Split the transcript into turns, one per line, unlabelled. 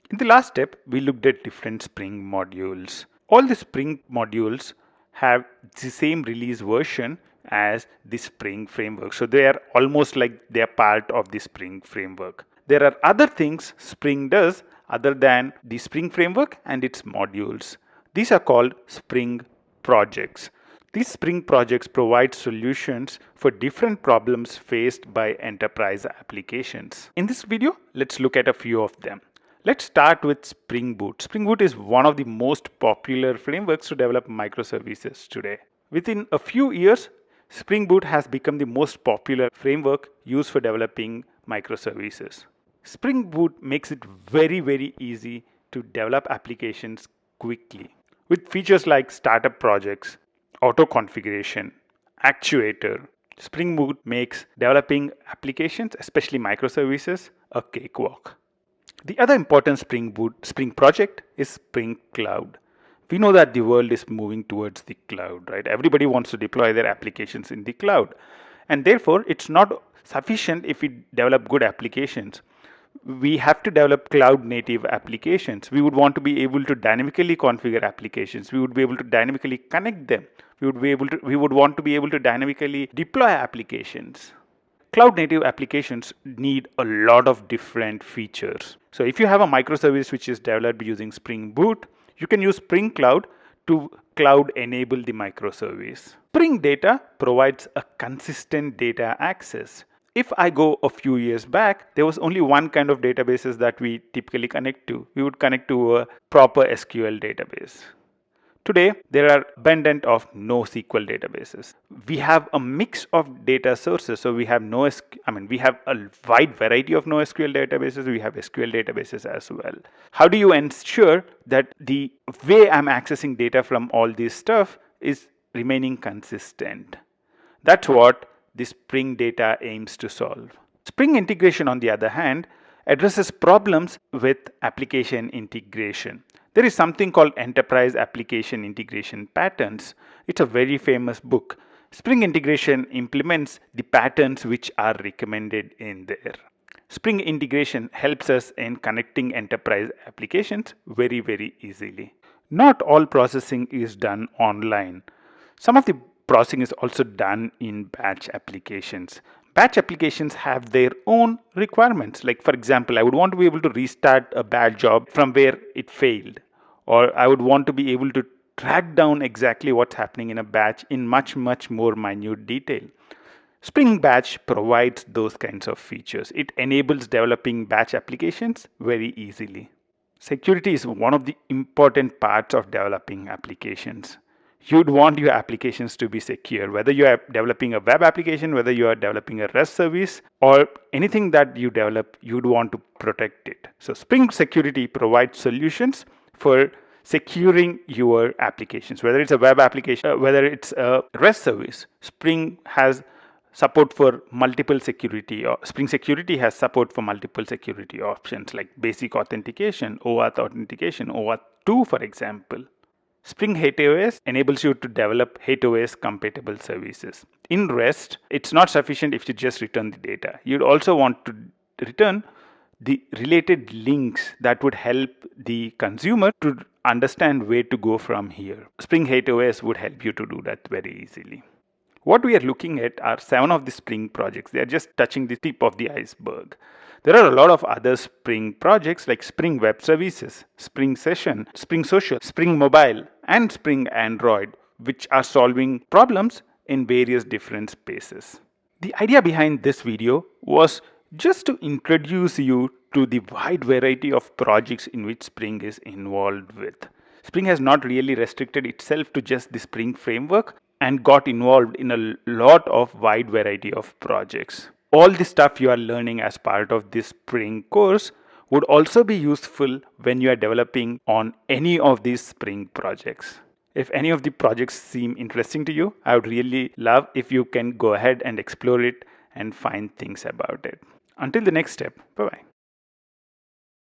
In the last step, we looked at different Spring modules. All the Spring modules have the same release version as the Spring framework. So they are almost like they are part of the Spring framework. There are other things Spring does other than the Spring framework and its modules. These are called Spring projects. These Spring projects provide solutions for different problems faced by enterprise applications. In this video, let's look at a few of them. Let's start with Spring Boot. Spring Boot is one of the most popular frameworks to develop microservices today. Within a few years, Spring Boot has become the most popular framework used for developing microservices. Spring Boot makes it very easy to develop applications quickly. With features like startup projects, auto configuration, actuator, Spring Boot makes developing applications, especially microservices, a cakewalk. The other important Spring project is Spring Cloud. We know that the world is moving towards the cloud, right? Everybody wants to deploy their applications in the cloud. And therefore, it's not sufficient if we develop good applications. We have to develop cloud native applications. We would want to be able to dynamically configure applications. We would be able to dynamically connect them. We would want to be able to dynamically deploy applications. Cloud native applications need a lot of different features. So if you have a microservice which is developed using Spring Boot, you can use Spring Cloud to cloud enable the microservice. Spring Data provides a consistent data access. If I go a few years back, there was only one kind of databases that we typically connect to. We would connect to a proper SQL database. Today, there are abundant of NoSQL databases. We have a mix of data sources. So we have we have a wide variety of NoSQL databases. We have SQL databases as well. How do you ensure that the way I'm accessing data from all this stuff is remaining consistent? That's what the Spring Data aims to solve. Spring integration, on the other hand, addresses problems with application integration. There is something called Enterprise Application Integration Patterns. It's a very famous book. Spring integration implements the patterns which are recommended in there. Spring integration helps us in connecting enterprise applications very easily. Not all processing is done online. Some of the processing is also done in batch applications. Batch applications have their own requirements. Like for example, I would want to be able to restart a bad job from where it failed. Or I would want to be able to track down exactly what's happening in a batch in much more minute detail. Spring Batch provides those kinds of features. It enables developing batch applications very easily. Security is one of the important parts of developing applications. You'd want your applications to be secure, whether you are developing a web application, whether you are developing a REST service, or anything that you develop, you'd want to protect it. So Spring Security provides solutions for securing your applications, whether it's a web application, whether it's a REST service. Spring has support for multiple security, or Spring Security has support for multiple security options like basic authentication, OAuth authentication, OAuth 2 for example. Spring HateOS enables you to develop HateOS compatible services. In REST, it's not sufficient if you just return the data. You'd also want to return the related links that would help the consumer to understand where to go from here. Spring HateOS would help you to do that very easily. What we are looking at are 7 of the Spring projects. They are just touching the tip of the iceberg. There are a lot of other Spring projects like Spring Web Services, Spring Session, Spring Social, Spring Mobile, and Spring Android, which are solving problems in various different spaces. The idea behind this video was just to introduce you to the wide variety of projects in which Spring is involved with. Spring has not really restricted itself to just the Spring framework and got involved in a lot of wide variety of projects. All the stuff you are learning as part of this Spring course would also be useful when you are developing on any of these Spring projects. If any of the projects seem interesting to you, I would really love if you can go ahead and explore it and find things about it. Until the next step, bye-bye.